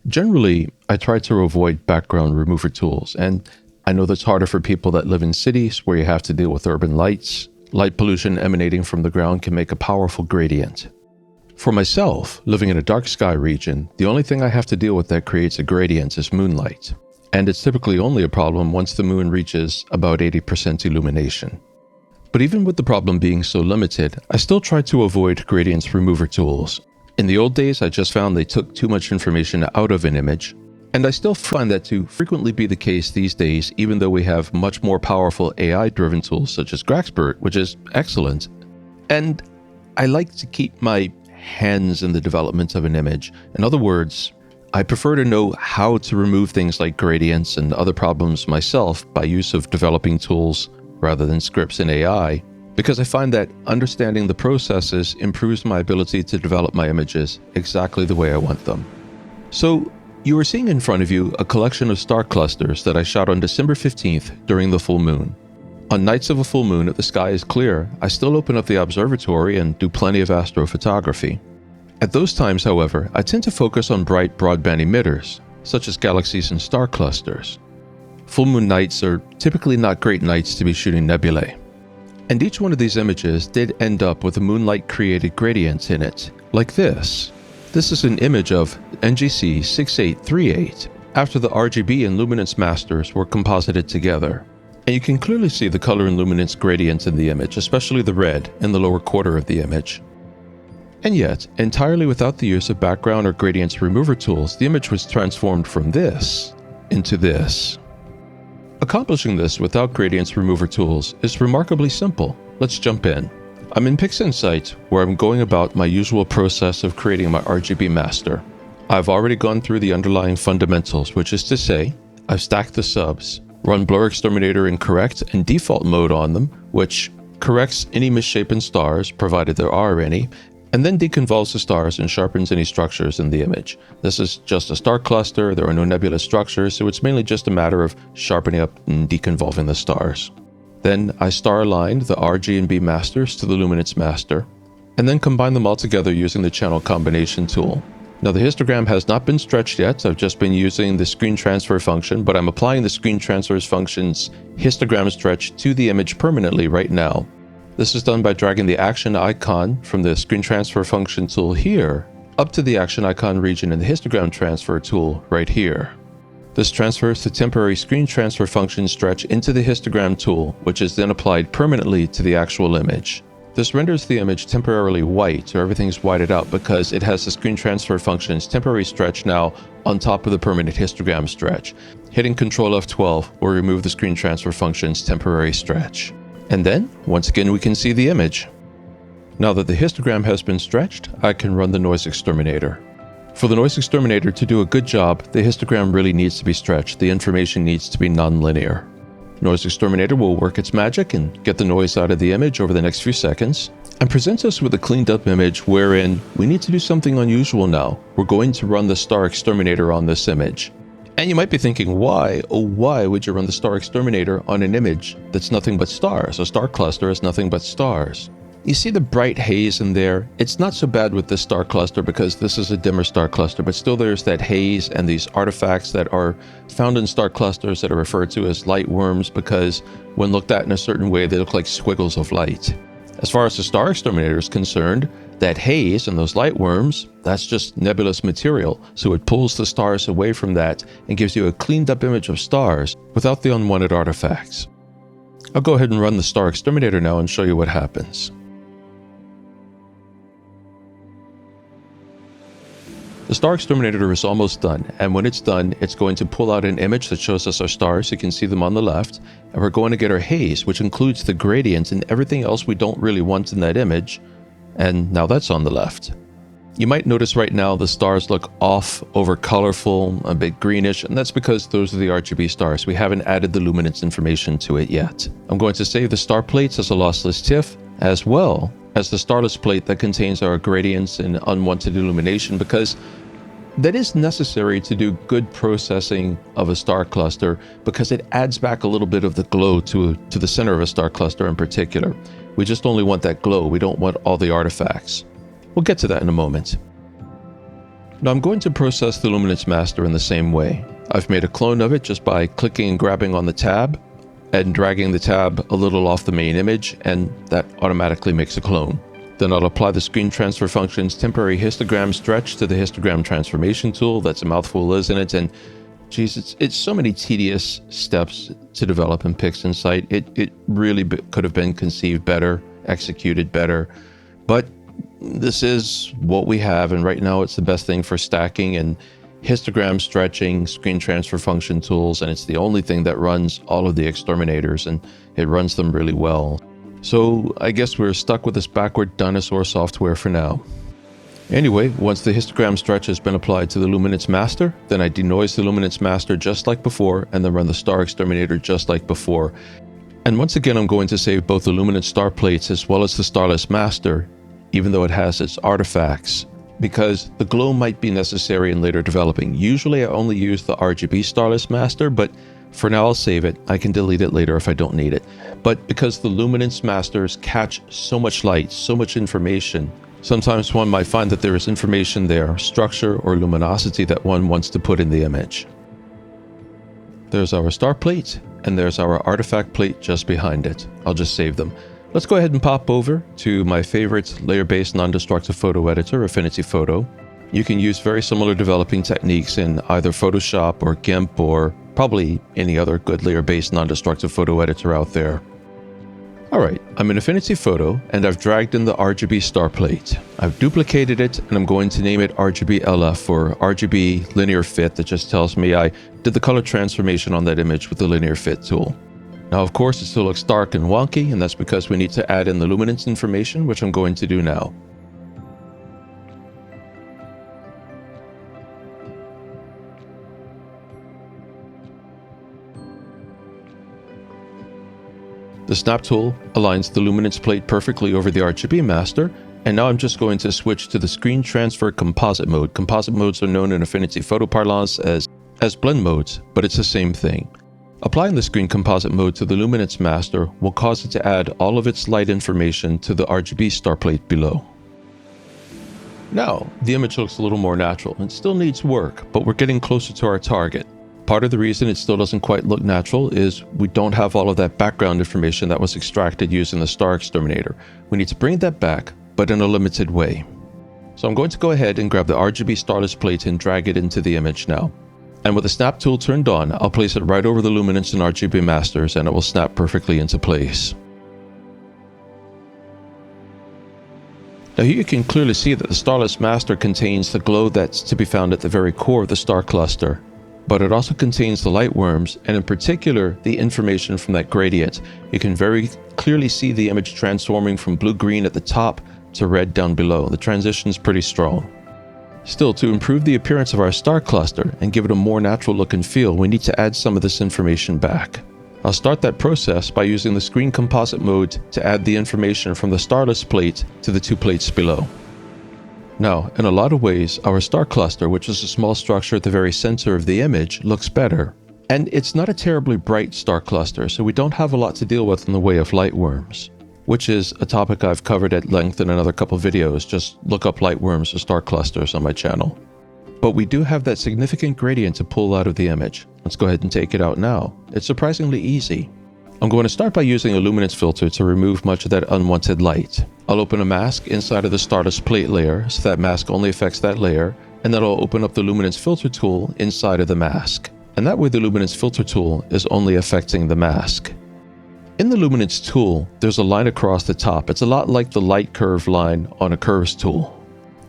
Generally, I try to avoid background remover tools, and I know that's harder for people that live in cities where you have to deal with urban lights. Light pollution emanating from the ground can make a powerful gradient. For myself, living in a dark sky region, the only thing I have to deal with that creates a gradient is moonlight. And it's typically only a problem once the moon reaches about 80% illumination. But even with the problem being so limited, I still try to avoid gradients remover tools. In the old days, I just found they took too much information out of an image, and I still find that to frequently be the case these days, even though we have much more powerful AI-driven tools such as Graxpert, which is excellent. And I like to keep my hands in the development of an image. In other words, I prefer to know how to remove things like gradients and other problems myself by use of developing tools rather than scripts in AI, because I find that understanding the processes improves my ability to develop my images exactly the way I want them. So, you are seeing in front of you a collection of star clusters that I shot on December 15th during the full moon. On nights of a full moon, if the sky is clear, I still open up the observatory and do plenty of astrophotography. At those times, however, I tend to focus on bright broadband emitters, such as galaxies and star clusters. Full moon nights are typically not great nights to be shooting nebulae. And each one of these images did end up with a moonlight-created gradient in it, like this. This is an image of NGC 6838 after the RGB and luminance masters were composited together. And you can clearly see the color and luminance gradients in the image, especially the red in the lower quarter of the image. And yet, entirely without the use of background or gradients remover tools, the image was transformed from this into this. Accomplishing this without gradients remover tools is remarkably simple. Let's jump in. I'm in Pixinsight, where I'm going about my usual process of creating my RGB master. I've already gone through the underlying fundamentals, which is to say, I've stacked the subs, run Blur Exterminator in correct and default mode on them, which corrects any misshapen stars, provided there are any, and then deconvolves the stars and sharpens any structures in the image. This is just a star cluster, there are no nebulous structures, so it's mainly just a matter of sharpening up and deconvolving the stars. Then I star aligned the RG and B masters to the luminance master, and then combine them all together using the channel combination tool. Now the histogram has not been stretched yet, I've just been using the screen transfer function, but I'm applying the screen transfer function's histogram stretch to the image permanently right now. This is done by dragging the action icon from the screen transfer function tool here up to the action icon region in the histogram transfer tool right here. This transfers the temporary screen transfer function stretch into the histogram tool, which is then applied permanently to the actual image. This renders the image temporarily white, or everything's whited out, because it has the screen transfer function's temporary stretch now on top of the permanent histogram stretch. Hitting Ctrl F12 will remove the screen transfer function's temporary stretch. And then, once again, we can see the image. Now that the histogram has been stretched, I can run the noise exterminator. For the noise exterminator to do a good job, the histogram really needs to be stretched. The information needs to be non-linear. Noise exterminator will work its magic and get the noise out of the image over the next few seconds, and presents us with a cleaned up image wherein we need to do something unusual now. We're going to run the star exterminator on this image. And you might be thinking, why? Oh, why would you run the star exterminator on an image that's nothing but stars? A star cluster is nothing but stars. You see the bright haze in there? It's not so bad with this star cluster because this is a dimmer star cluster, but still there's that haze and these artifacts that are found in star clusters that are referred to as light worms because when looked at in a certain way, they look like squiggles of light. As far as the star exterminator is concerned, that haze and those light worms, that's just nebulous material, so it pulls the stars away from that and gives you a cleaned up image of stars without the unwanted artifacts. I'll go ahead and run the star exterminator now and show you what happens. The star exterminator is almost done, and when it's done, it's going to pull out an image that shows us our stars. You can see them on the left, and we're going to get our haze, which includes the gradient and everything else we don't really want in that image, and now that's on the left. You might notice right now the stars look off, over colorful, a bit greenish, and that's because those are the RGB stars. We haven't added the luminance information to it yet. I'm going to save the star plates as a lossless TIFF, as well as the starless plate that contains our gradients and unwanted illumination, because that is necessary to do good processing of a star cluster, because it adds back a little bit of the glow to the center of a star cluster in particular. We just only want that glow. We don't want all the artifacts. We'll get to that in a moment. Now I'm going to process the luminance master in the same way. I've made a clone of it just by clicking and grabbing on the tab and dragging the tab a little off the main image, and that automatically makes a clone. Then I'll apply the screen transfer function's temporary histogram stretch to the histogram transformation tool. That's a mouthful, isn't it? And geez, it's so many tedious steps to develop in Pixinsight. It really could have been conceived better, executed better, but this is what we have, and right now it's the best thing for stacking and histogram stretching, screen transfer function tools, and it's the only thing that runs all of the exterminators, and it runs them really well. So I guess we're stuck with this backward dinosaur software for now. Anyway, once the histogram stretch has been applied to the luminance master, then I denoise the luminance master just like before, and then run the star exterminator just like before. And once again, I'm going to save both the luminance star plates as well as the starless master, even though it has its artifacts, because the glow might be necessary in later developing. Usually I only use the RGB starless master, but for now I'll save it. I can delete it later if I don't need it. But because the luminance masters catch so much light, so much information, sometimes one might find that there is information there, structure or luminosity that one wants to put in the image. There's our star plate, and there's our artifact plate just behind it. I'll just save them. Let's go ahead and pop over to my favorite layer-based non-destructive photo editor, Affinity Photo. You can use very similar developing techniques in either Photoshop or GIMP or probably any other good layer-based non-destructive photo editor out there. Alright, I'm in Affinity Photo, and I've dragged in the RGB star plate. I've duplicated it, and I'm going to name it RGB LF for RGB linear fit. That just tells me I did the color transformation on that image with the linear fit tool. Now, of course, it still looks dark and wonky, and that's because we need to add in the luminance information, which I'm going to do now. The snap tool aligns the luminance plate perfectly over the RGB master, and now I'm just going to switch to the screen transfer composite mode. Composite modes are known in Affinity Photo parlance as blend modes, but it's the same thing. Applying the screen composite mode to the luminance master will cause it to add all of its light information to the RGB star plate below. Now, the image looks a little more natural. It still needs work, but we're getting closer to our target. Part of the reason it still doesn't quite look natural is we don't have all of that background information that was extracted using the star exterminator. We need to bring that back, but in a limited way. So I'm going to go ahead and grab the RGB starless plate and drag it into the image now. And with the snap tool turned on, I'll place it right over the luminance and RGB masters, and it will snap perfectly into place. Now here you can clearly see that the starless master contains the glow that's to be found at the very core of the star cluster. But it also contains the light worms, and in particular, the information from that gradient. You can very clearly see the image transforming from blue-green at the top to red down below. The transition is pretty strong. Still, to improve the appearance of our star cluster and give it a more natural look and feel, we need to add some of this information back. I'll start that process by using the screen composite mode to add the information from the starless plate to the two plates below. Now, in a lot of ways, our star cluster, which is a small structure at the very center of the image, looks better. And it's not a terribly bright star cluster, so we don't have a lot to deal with in the way of light worms, which is a topic I've covered at length in another couple videos. Just look up light worms or star clusters on my channel. But we do have that significant gradient to pull out of the image. Let's go ahead and take it out now. It's surprisingly easy. I'm going to start by using a luminance filter to remove much of that unwanted light. I'll open a mask inside of the starless plate layer, so that mask only affects that layer, and then I'll open up the luminance filter tool inside of the mask. And that way the luminance filter tool is only affecting the mask. In the luminance tool, there's a line across the top. It's a lot like the light curve line on a curves tool.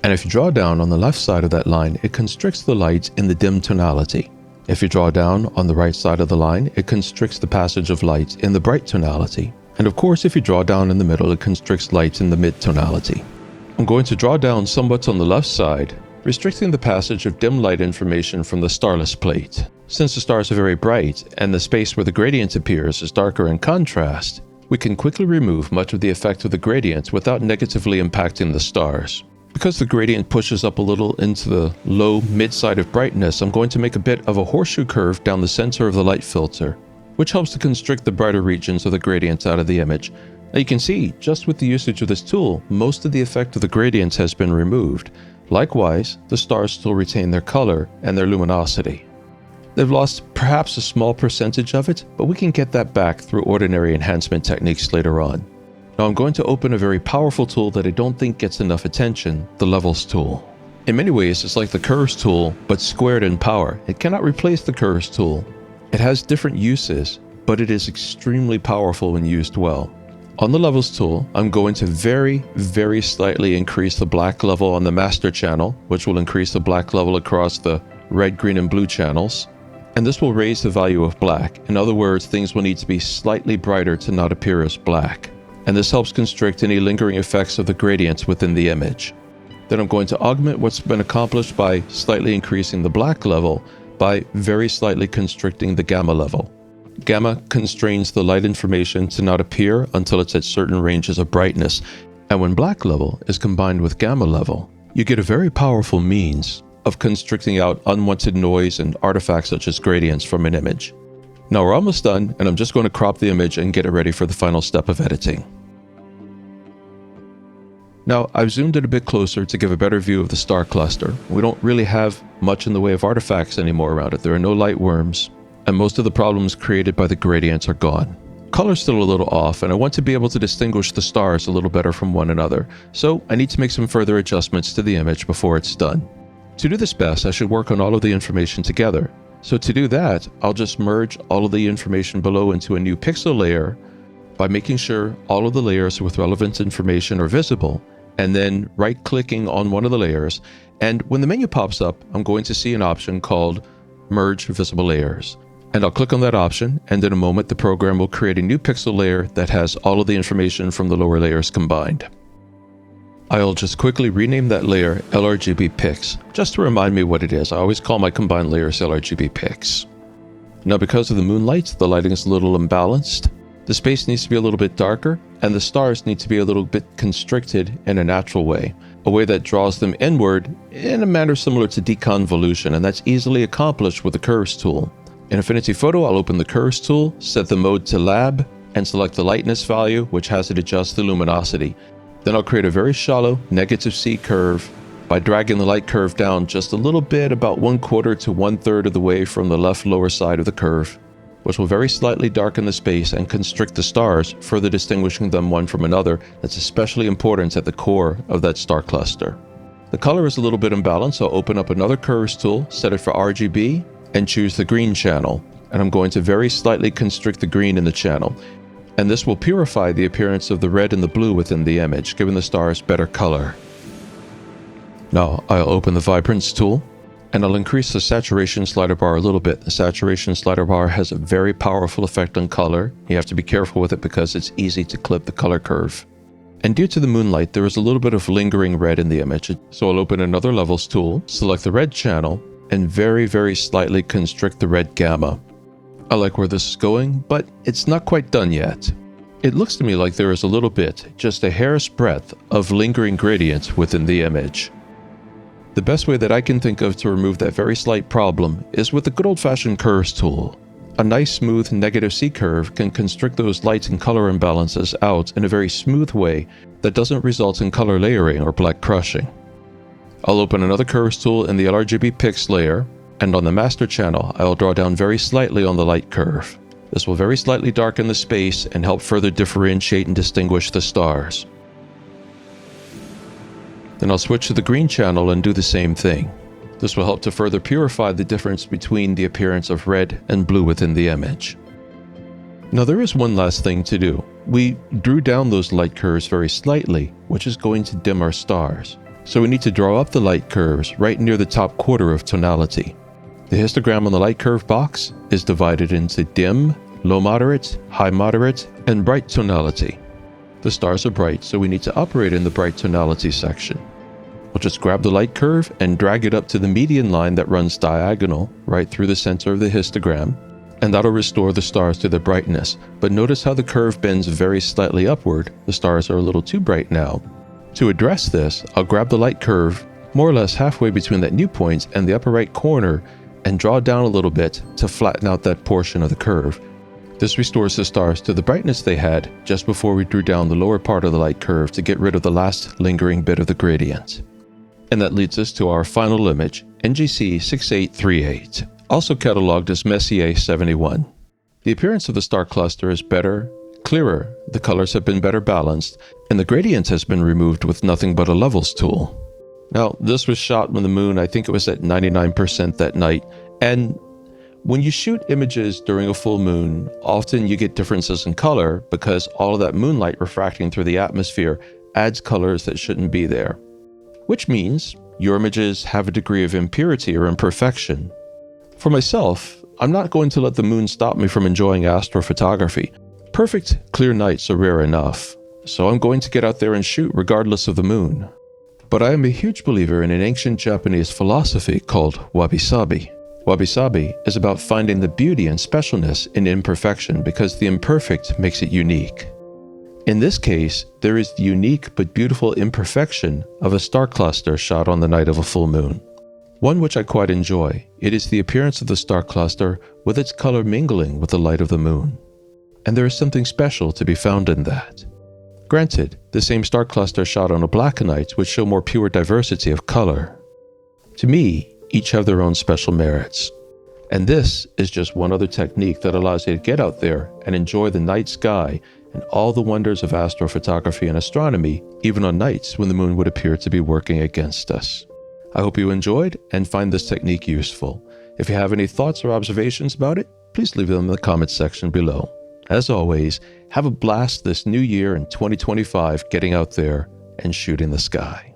And if you draw down on the left side of that line, it constricts the light in the dim tonality. If you draw down on the right side of the line, it constricts the passage of light in the bright tonality. And of course, if you draw down in the middle, it constricts light in the mid tonality. I'm going to draw down somewhat on the left side, restricting the passage of dim light information from the starless plate. Since the stars are very bright, and the space where the gradient appears is darker in contrast, we can quickly remove much of the effect of the gradient without negatively impacting the stars. Because the gradient pushes up a little into the low mid side of brightness, I'm going to make a bit of a horseshoe curve down the center of the light filter, which helps to constrict the brighter regions of the gradient out of the image. Now you can see, just with the usage of this tool, most of the effect of the gradients has been removed. Likewise, the stars still retain their color and their luminosity. They've lost perhaps a small percentage of it, but we can get that back through ordinary enhancement techniques later on. Now I'm going to open a very powerful tool that I don't think gets enough attention, the Levels tool. In many ways, it's like the Curves tool, but squared in power. It cannot replace the Curves tool. It has different uses, but it is extremely powerful when used well. On the Levels tool, I'm going to very slightly increase the black level on the master channel, which will increase the black level across the red, green, and blue channels. And this will raise the value of black. In other words, things will need to be slightly brighter to not appear as black. And this helps constrict any lingering effects of the gradients within the image. Then I'm going to augment what's been accomplished by slightly increasing the black level by very slightly constricting the gamma level. Gamma constrains the light information to not appear until it's at certain ranges of brightness. And when black level is combined with gamma level, you get a very powerful means of constricting out unwanted noise and artifacts such as gradients from an image. Now we're almost done, and I'm just going to crop the image and get it ready for the final step of editing. Now, I've zoomed it a bit closer to give a better view of the star cluster. We don't really have much in the way of artifacts anymore around it. There are no light worms, and most of the problems created by the gradients are gone. Color's still a little off, and I want to be able to distinguish the stars a little better from one another, so I need to make some further adjustments to the image before it's done. To do this best, I should work on all of the information together. So to do that, I'll just merge all of the information below into a new pixel layer by making sure all of the layers with relevant information are visible, and then right-clicking on one of the layers. And when the menu pops up, I'm going to see an option called Merge Visible Layers. And I'll click on that option, and in a moment, the program will create a new pixel layer that has all of the information from the lower layers combined. I'll just quickly rename that layer LRGB Pix, just to remind me what it is. I always call my combined layers LRGB Pix. Now, because of the moonlight, the lighting is a little imbalanced. The space needs to be a little bit darker, and the stars need to be a little bit constricted in a natural way, a way that draws them inward in a manner similar to deconvolution, and that's easily accomplished with the Curves tool. In Affinity Photo, I'll open the Curves tool, set the mode to Lab, and select the lightness value, which has it adjust the luminosity. Then I'll create a very shallow -C curve by dragging the light curve down just a little bit, about 1/4 to 1/3 of the way from the left lower side of the curve, which will very slightly darken the space and constrict the stars, further distinguishing them one from another. That's especially important at the core of that star cluster. The color is a little bit imbalanced, so I'll open up another Curves tool, set it for RGB, and choose the green channel. And I'm going to very slightly constrict the green in the channel. And this will purify the appearance of the red and the blue within the image, giving the stars better color. Now I'll open the Vibrance tool, and I'll increase the saturation slider bar a little bit. The saturation slider bar has a very powerful effect on color. You have to be careful with it because it's easy to clip the color curve. And due to the moonlight, there is a little bit of lingering red in the image. So I'll open another Levels tool, select the red channel, and very slightly constrict the red gamma. I like where this is going, but it's not quite done yet. It looks to me like there is a little bit, just a hair's breadth, of lingering gradient within the image. The best way that I can think of to remove that very slight problem is with the good old-fashioned Curves tool. A nice smooth -C curve can constrict those light and color imbalances out in a very smooth way that doesn't result in color layering or black crushing. I'll open another Curves tool in the LRGB Pix layer, and on the master channel, I'll draw down very slightly on the light curve. This will very slightly darken the space and help further differentiate and distinguish the stars. Then I'll switch to the green channel and do the same thing. This will help to further purify the difference between the appearance of red and blue within the image. Now there is one last thing to do. We drew down those light curves very slightly, which is going to dim our stars. So we need to draw up the light curves right near the top quarter of tonality. The histogram on the light curve box is divided into dim, low moderate, high moderate, and bright tonality. The stars are bright, so we need to operate in the bright tonality section. We'll just grab the light curve and drag it up to the median line that runs diagonal right through the center of the histogram, and that'll restore the stars to their brightness. But notice how the curve bends very slightly upward. The stars are a little too bright now. To address this, I'll grab the light curve more or less halfway between that new point and the upper right corner and draw down a little bit to flatten out that portion of the curve. This restores the stars to the brightness they had just before we drew down the lower part of the light curve to get rid of the last lingering bit of the gradient. And that leads us to our final image, NGC 6838, also cataloged as Messier 71. The appearance of the star cluster is better, clearer, the colors have been better balanced, and the gradient has been removed with nothing but a levels tool. Now, this was shot when the moon, I think it was at 99% that night, and when you shoot images during a full moon, often you get differences in color because all of that moonlight refracting through the atmosphere adds colors that shouldn't be there. Which means your images have a degree of impurity or imperfection. For myself, I'm not going to let the moon stop me from enjoying astrophotography. Perfect, clear nights are rare enough, so I'm going to get out there and shoot regardless of the moon. But I am a huge believer in an ancient Japanese philosophy called wabi-sabi. Wabi-sabi is about finding the beauty and specialness in imperfection because the imperfect makes it unique. In this case, there is the unique but beautiful imperfection of a star cluster shot on the night of a full moon. One which I quite enjoy. It is the appearance of the star cluster with its color mingling with the light of the moon. And there is something special to be found in that. Granted, the same star cluster shot on a black night would show more pure diversity of color. To me, each have their own special merits. And this is just one other technique that allows you to get out there and enjoy the night sky and all the wonders of astrophotography and astronomy, even on nights when the moon would appear to be working against us. I hope you enjoyed and find this technique useful. If you have any thoughts or observations about it, please leave them in the comments section below. As always, have a blast this new year in 2025 getting out there and shooting the sky.